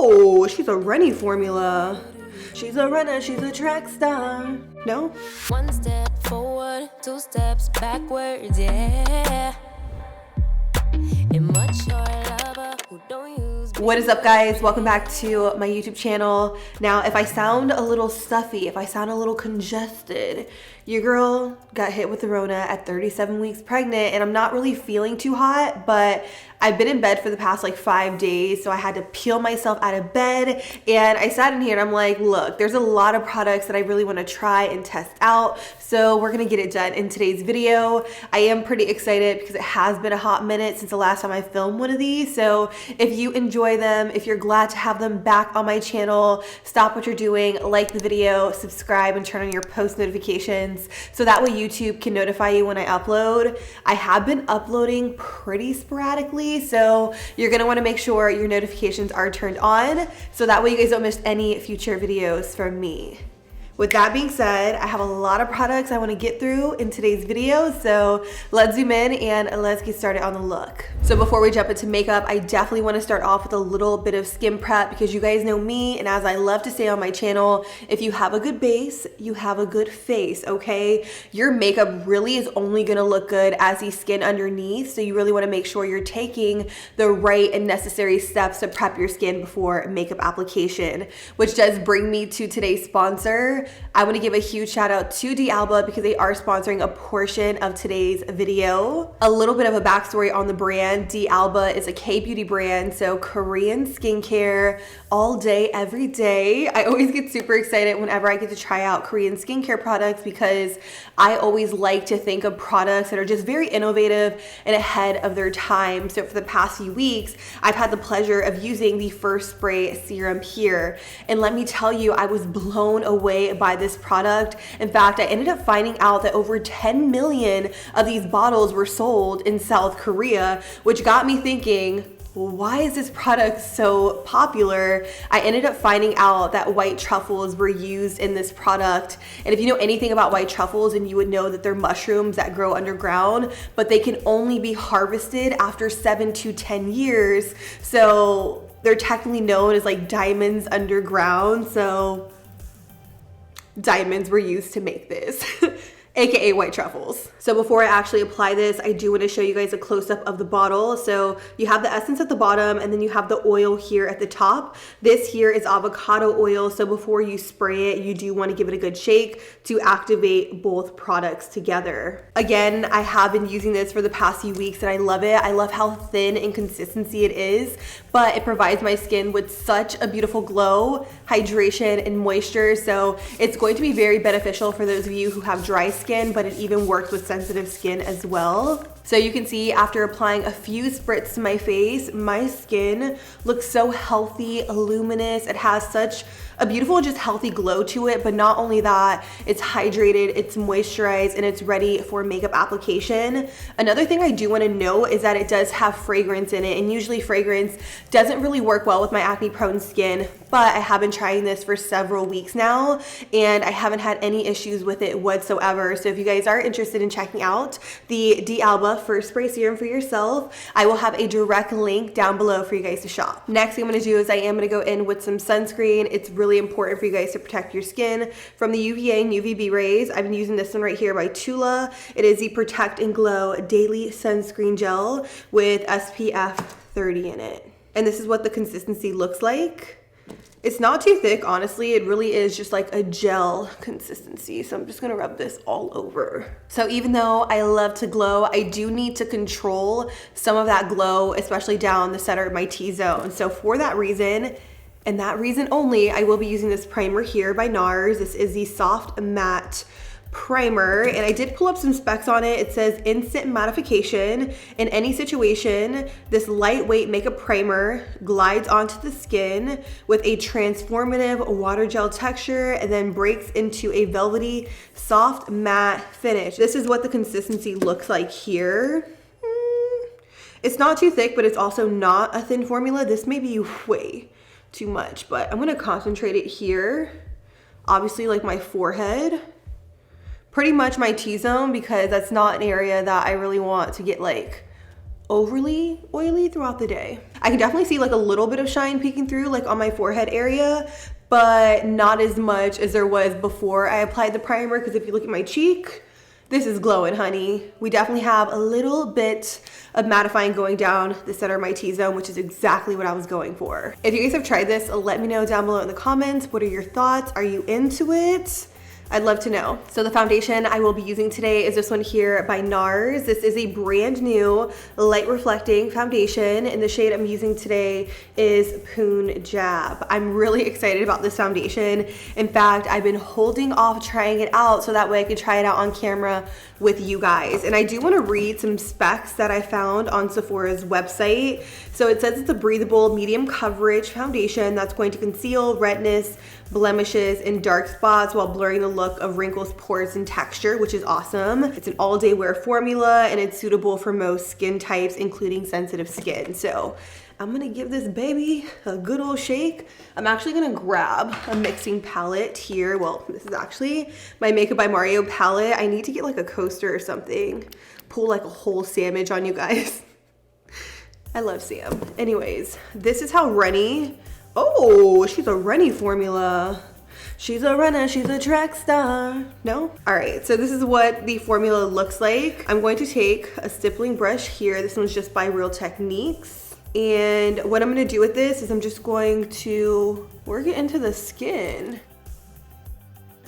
Oh, she's a runny formula. She's a runner, she's a track star. No? One step forward, two steps backwards, yeah. And much your lover who don't use. What is up, guys? Welcome back to my YouTube channel. Now, if I sound a little stuffy, if I sound a little congested, your girl got hit with the Rona at 37 weeks pregnant, and I'm not really feeling too hot, but I've been in bed for the past like 5 days, so I had to peel myself out of bed, and I sat in here and I'm like, look, there's a lot of products that I really want to try and test out, so we're gonna get it done in today's video. I am pretty excited because it has been a hot minute since the last time I filmed one of these, so if you enjoy them, if you're glad to have them back on my channel, stop what you're doing, like the video, subscribe, and turn on your post notifications so that way YouTube can notify you when I upload. I have been uploading pretty sporadically, so you're gonna want to make sure your notifications are turned on so that way you guys don't miss any future videos from me. With that being said, I have a lot of products I want to get through in today's video, so let's zoom in and let's get started on the look. So before we jump into makeup, I definitely want to start off with a little bit of skin prep because you guys know me, and as I love to say on my channel, if you have a good base, you have a good face, okay? Your makeup really is only going to look good as the skin underneath, so you really want to make sure you're taking the right and necessary steps to prep your skin before makeup application, which does bring me to today's sponsor. I want to give a huge shout out to e.l.f because they are sponsoring a portion of today's video. A little bit of a backstory on the brand. e.l.f is a K-beauty brand, so Korean skincare all day, every day. I always get super excited whenever I get to try out Korean skincare products because I always like to think of products that are just very innovative and ahead of their time. So for the past few weeks, I've had the pleasure of using the First Spray serum here. And let me tell you, I was blown away by this product. In fact, I ended up finding out that over 10 million of these bottles were sold in South Korea, which got me thinking, why is this product so popular? I ended up finding out that white truffles were used in this product. And if you know anything about white truffles, then you would know that they're mushrooms that grow underground, but they can only be harvested after 7 to 10 years. So they're technically known as like diamonds underground. So diamonds were used to make this. AKA white truffles. So before I actually apply this, I do want to show you guys a close-up of the bottle. So you have the essence at the bottom and then you have the oil here at the top. This here is avocado oil. So before you spray it, you do want to give it a good shake to activate both products together. Again, I have been using this for the past few weeks and I love it. I love how thin and consistency it is, but it provides my skin with such a beautiful glow, hydration, and moisture. So it's going to be very beneficial for those of you who have dry skin, but it even works with sensitive skin as well. So you can see after applying a few spritz to my face, my skin looks so healthy, luminous. It has such a beautiful, just healthy glow to it. But not only that, it's hydrated, it's moisturized, and it's ready for makeup application. Another thing I do want to note is that it does have fragrance in it, and usually fragrance doesn't really work well with my acne prone skin, but I have been trying this for several weeks now and I haven't had any issues with it whatsoever. So if you guys are interested in checking out the e.l.f First Spray serum for yourself, I will have a direct link down below for you guys to shop. Next thing I'm going to do is I am going to go in with some sunscreen. It's really important for you guys to protect your skin from the UVA and UVB rays. I've been using this one right here by Tula. It is the Protect and Glow Daily Sunscreen Gel with SPF 30 in it. And this is what the consistency looks like. It's not too thick, honestly. It really is just like a gel consistency. So I'm just gonna rub this all over. So even though I love to glow, I do need to control some of that glow, especially down the center of my T-zone. So for that reason, and that reason only, I will be using this primer here by NARS. This is the Soft Matte Primer, and I did pull up some specs on it. It says instant mattification. In any situation, this lightweight makeup primer glides onto the skin with a transformative water gel texture and then breaks into a velvety, soft matte finish. This is what the consistency looks like here. It's not too thick, but it's also not a thin formula. This may be way too much, but I'm gonna concentrate it here. Obviously, like my forehead. Pretty much my T-zone because that's not an area that I really want to get like overly oily throughout the day. I can definitely see like a little bit of shine peeking through like on my forehead area, but not as much as there was before I applied the primer, because if you look at my cheek, this is glowing, honey. We definitely have a little bit of mattifying going down the center of my T-zone, which is exactly what I was going for. If you guys have tried this, let me know down below in the comments. What are your thoughts? Are you into it? I'd love to know. So the foundation I will be using today is this one here by NARS. This is a brand new light reflecting foundation, and the shade I'm using today is Punjab. I'm really excited about this foundation. In fact, I've been holding off trying it out so that way I could try it out on camera with you guys. And I do want to read some specs that I found on Sephora's website. So it says it's a breathable medium coverage foundation that's going to conceal redness, blemishes, and dark spots while blurring the look of wrinkles, pores, and texture, which is awesome. It's an all-day wear formula, and it's suitable for most skin types, including sensitive skin. So I'm gonna give this baby a good old shake. I'm actually gonna grab a mixing palette here. Well, this is actually my Makeup by Mario palette. I need to get like a coaster or something. Pull like a whole sandwich on you guys. I love Sam. Anyways, this is how runny. Oh, she's a runny formula. She's a runner, she's a track star. No? All right, so this is what the formula looks like. I'm going to take a stippling brush here. This one's just by Real Techniques. And what I'm gonna do with this is I'm just going to work it into the skin.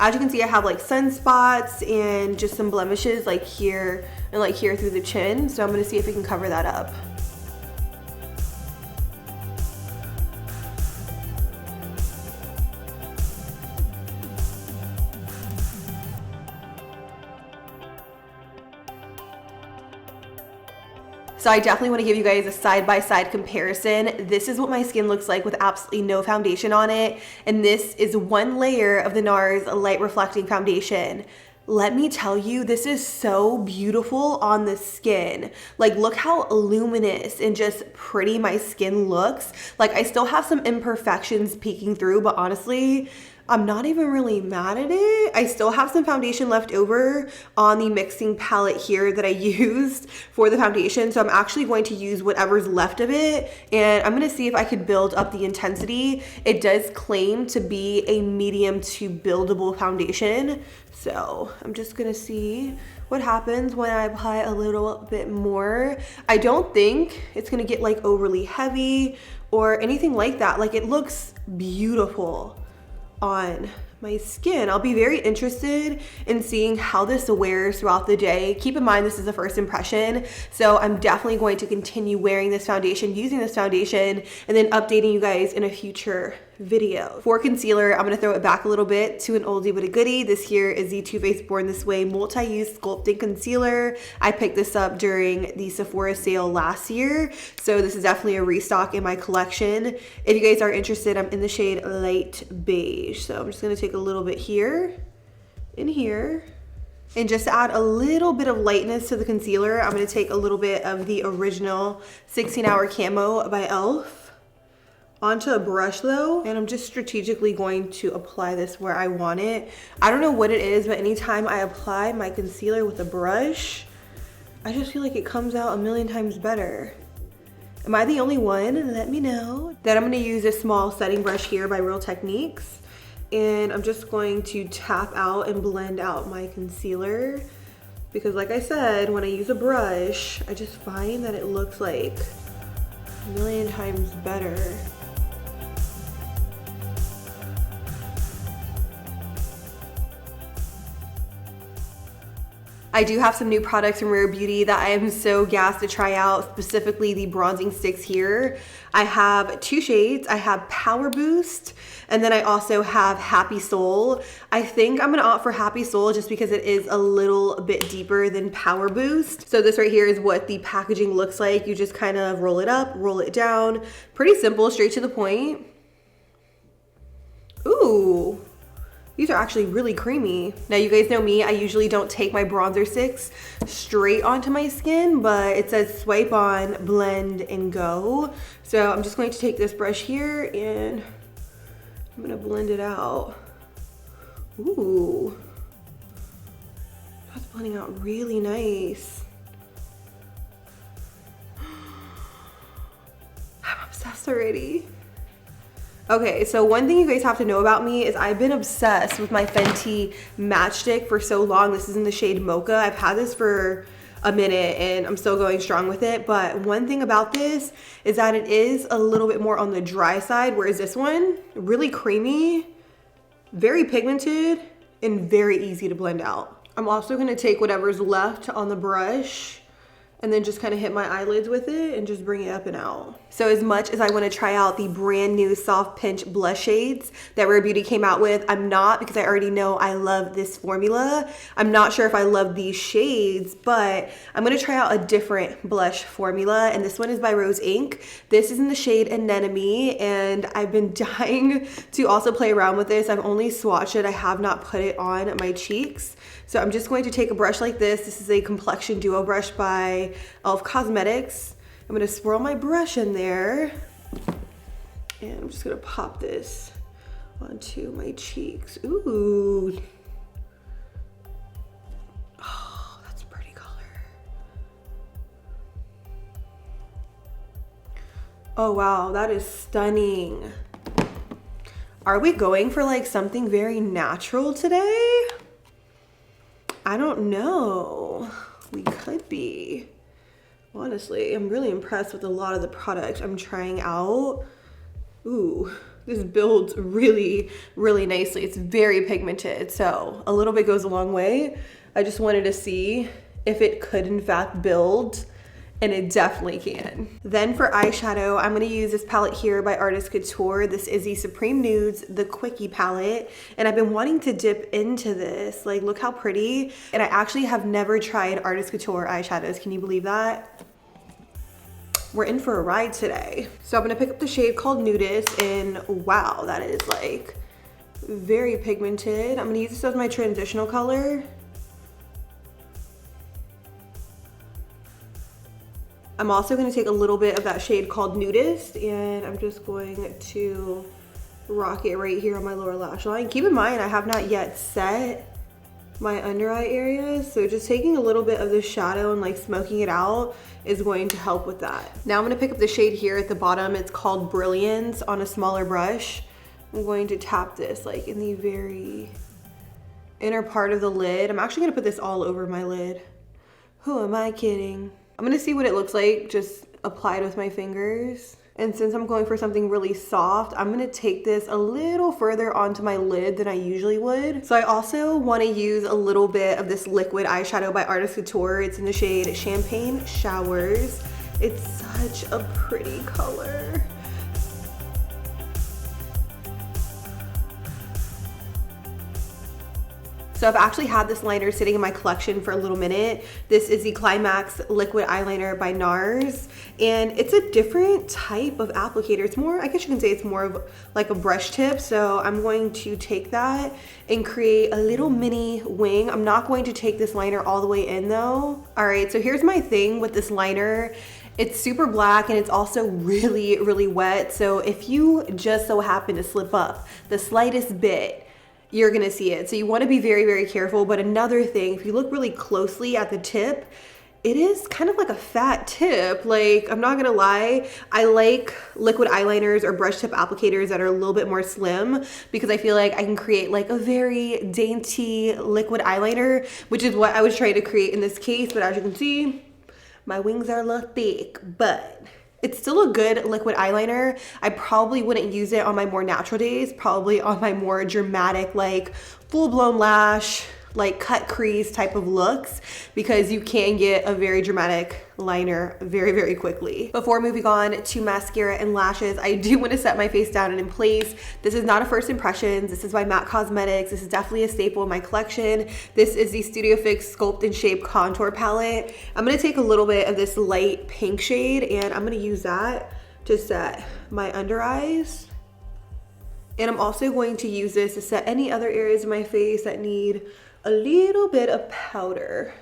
As you can see, I have like sunspots and just some blemishes like here and like here through the chin. So I'm gonna see if we can cover that up. So I definitely want to give you guys a side-by-side comparison. This is what my skin looks like with absolutely no foundation on it. And this is one layer of the NARS Light Reflecting Foundation. Let me tell you, this is so beautiful on the skin. Like, look how luminous and just pretty my skin looks. Like, I still have some imperfections peeking through, but honestly, I'm not even really mad at it. I still have some foundation left over on the mixing palette here that I used for the foundation. So I'm actually going to use whatever's left of it, and I'm gonna see if I could build up the intensity. It does claim to be a medium to buildable foundation. So I'm just gonna see what happens when I apply a little bit more. I don't think it's gonna get like overly heavy or anything like that. Like, it looks beautiful on my skin. I'll be very interested in seeing how this wears throughout the day. Keep in mind, this is a first impression, so I'm definitely going to continue wearing this foundation, using this foundation, and then updating you guys in a future video. For concealer, I'm gonna throw it back a little bit to an oldie but a goodie. This here is the Too Faced Born This Way Multi-Use Sculpting Concealer. I picked this up during the Sephora sale last year, so this is definitely a restock in my collection. If you guys are interested, I'm in the shade Light Beige. So I'm just gonna take a little bit here and here. And just to add a little bit of lightness to the concealer, I'm gonna take a little bit of the original 16-Hour Camo by e.l.f. onto a brush though, and I'm just strategically going to apply this where I want it. I don't know what it is, but anytime I apply my concealer with a brush, I just feel like it comes out a million times better. Am I the only one? Let me know. Then I'm gonna use a small setting brush here by Real Techniques, and I'm just going to tap out and blend out my concealer, because like I said, when I use a brush, I just find that it looks like a million times better. I do have some new products from Rare Beauty that I am so gassed to try out, specifically the bronzing sticks here. I have two shades. I have Power Boost, and then I also have Happy Soul. I think I'm gonna opt for Happy Soul just because it is a little bit deeper than Power Boost. So this right here is what the packaging looks like. You just kind of roll it up, roll it down. Pretty simple, straight to the point. Ooh. These are actually really creamy. Now, you guys know me, I usually don't take my bronzer sticks straight onto my skin, but it says swipe on, blend, and go. So I'm just going to take this brush here and I'm gonna blend it out. Ooh, that's blending out really nice. obsessed already. Okay, so one thing you guys have to know about me is I've been obsessed with my Fenty matchstick for so long. This is in the shade Mocha. I've had this for a minute and I'm still going strong with it. But one thing about this is that it is a little bit more on the dry side, whereas this one, really creamy, very pigmented, and very easy to blend out. I'm also gonna take whatever's left on the brush and then just kind of hit my eyelids with it and just bring it up and out. So as much as I want to try out the brand new Soft Pinch blush shades that Rare Beauty came out with, I'm not, because I already know I love this formula. I'm not sure if I love these shades, but I'm going to try out a different blush formula, and this one is by Rose Inc. This is in the shade Anemone, and I've been dying to also play around with this. I've only swatched it. I have not put it on my cheeks. So I'm just going to take a brush like this. This is a complexion duo brush by e.l.f. Cosmetics. I'm gonna swirl my brush in there, and I'm just gonna pop this onto my cheeks. Ooh. Oh, that's a pretty color. Oh wow, that is stunning. Are we going for like something very natural today? I don't know. We could be. Honestly, I'm really impressed with a lot of the products I'm trying out. Ooh, this builds really, really nicely. It's very pigmented, so a little bit goes a long way. I just wanted to see if it could in fact build, and it definitely can. Then for eyeshadow, I'm gonna use this palette here by Artist Couture. This is the Supreme Nudes, the Quickie palette. And I've been wanting to dip into this. Like, look how pretty. And I actually have never tried Artist Couture eyeshadows. Can you believe that? We're in for a ride today. So I'm gonna pick up the shade called Nudist, and wow, that is like very pigmented. I'm gonna use this as my transitional color. I'm also going to take a little bit of that shade called Nudist, and I'm just going to rock it right here on my lower lash line. Keep in mind, I have not yet set my under eye areas, so just taking a little bit of the shadow and like smoking it out is going to help with that. Now I'm going to pick up the shade here at the bottom. It's called Brilliance on a smaller brush. I'm going to tap this like in the very inner part of the lid. I'm actually going to put this all over my lid. Who am I kidding? I'm gonna see what it looks like just applied with my fingers. And since I'm going for something really soft, I'm gonna take this a little further onto my lid than I usually would. So I also wanna use a little bit of this liquid eyeshadow by Artist Couture. It's in the shade Champagne Showers. It's such a pretty color. So I've actually had this liner sitting in my collection for a little minute. This is the Climax Liquid Eyeliner by NARS. And it's a different type of applicator. It's more, I guess you can say it's more of like a brush tip. So I'm going to take that and create a little mini wing. I'm not going to take this liner all the way in though. All right, so here's my thing with this liner. It's super black and it's also really, really wet. So if you just so happen to slip up the slightest bit, you're gonna see it. So you wanna be very, very careful. But another thing, if you look really closely at the tip, it is kind of like a fat tip. Like, I'm not gonna lie, I like liquid eyeliners or brush tip applicators that are a little bit more slim because I feel like I can create like a very dainty liquid eyeliner, which is what I was trying to create in this case. But as you can see, my wings are a little thick, but it's still a good liquid eyeliner. I probably wouldn't use it on my more natural days, probably on my more dramatic, like full-blown lash, like cut crease type of looks, because you can get a very dramatic liner very, very quickly. Before moving on to mascara and lashes, I do want to set my face down and in place. This is not a first impressions. This is by MAC Cosmetics. This is definitely a staple in my collection. This is the Studio Fix Sculpt and Shape Contour Palette. I'm going to take a little bit of this light pink shade, and I'm going to use that to set my under eyes. And I'm also going to use this to set any other areas of my face that need a little bit of powder.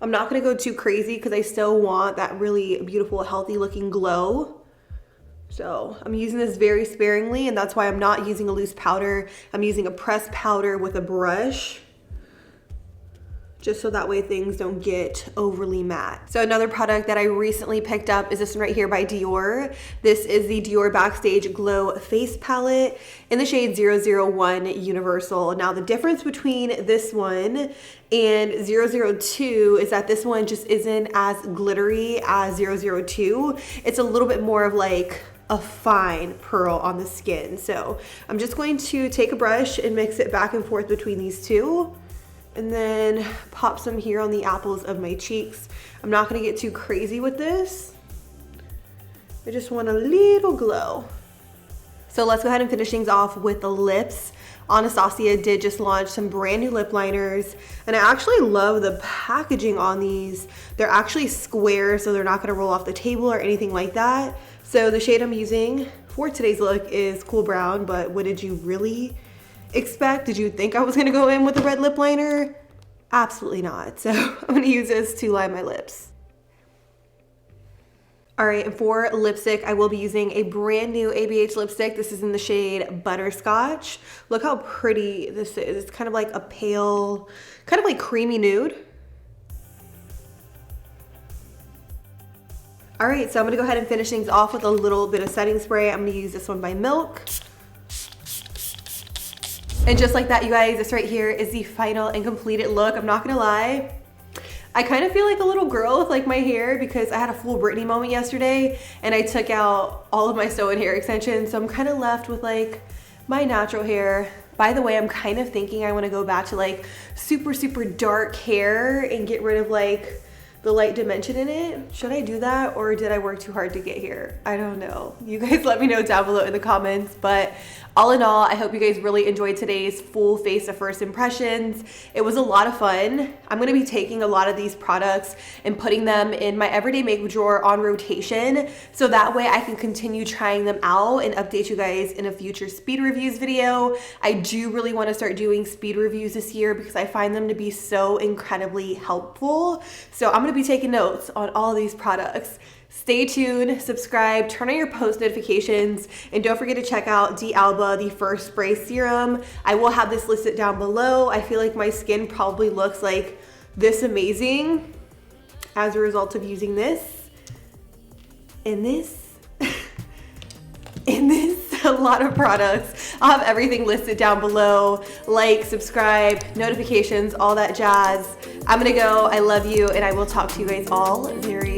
I'm not gonna go too crazy because I still want that really beautiful, healthy looking glow. So I'm using this very sparingly, and that's why I'm not using a loose powder. I'm using a pressed powder with a brush just so that way things don't get overly matte. So another product that I recently picked up is this one right here by Dior. This is the Dior Backstage Glow Face Palette in the shade 001 Universal. Now the difference between this one and 002 is that this one just isn't as glittery as 002. It's a little bit more of like a fine pearl on the skin. So I'm just going to take a brush and mix it back and forth between these two, and then pop some here on the apples of my cheeks. I'm not gonna get too crazy with this. I just want a little glow. So let's go ahead and finish things off with the lips. Anastasia did just launch some brand new lip liners, and I actually love the packaging on these. They're actually square, so they're not gonna roll off the table or anything like that. So the shade I'm using for today's look is Cool Brown, but what did you really expect? Did you think I was gonna go in with a red lip liner? Absolutely not. So I'm gonna use this to line my lips. All right, and for lipstick, I will be using a brand new ABH lipstick. This is in the shade Butterscotch. Look how pretty this is. It's kind of like a pale, kind of like creamy nude. All right, so I'm gonna go ahead and finish things off with a little bit of setting spray. I'm gonna use this one by Milk. And just like that, you guys, this right here is the final and completed look. I'm not gonna lie, I kind of feel like a little girl with like my hair because I had a full Britney moment yesterday and I took out all of my sew-in hair extensions. So I'm kind of left with like my natural hair. By the way, I'm kind of thinking I wanna go back to like super, super dark hair and get rid of like the light dimension in it. Should I do that, or did I work too hard to get here? I don't know. You guys let me know down below in the comments. But all in all, I hope you guys really enjoyed today's full face of first impressions. It was a lot of fun. I'm gonna be taking a lot of these products and putting them in my everyday makeup drawer on rotation, so that way I can continue trying them out and update you guys in a future speed reviews video. I do really want to start doing speed reviews this year because I find them to be so incredibly helpful. So I'm gonna be taking notes on all of these products. Stay tuned, subscribe, turn on your post notifications, and don't forget to check out D'Alba, the First Spray Serum. I will have this listed down below. I feel like my skin probably looks like this amazing as a result of using this, and this, and this, a lot of products. I'll have everything listed down below. Like, subscribe, notifications, all that jazz. I'm gonna go, I love you, and I will talk to you guys all very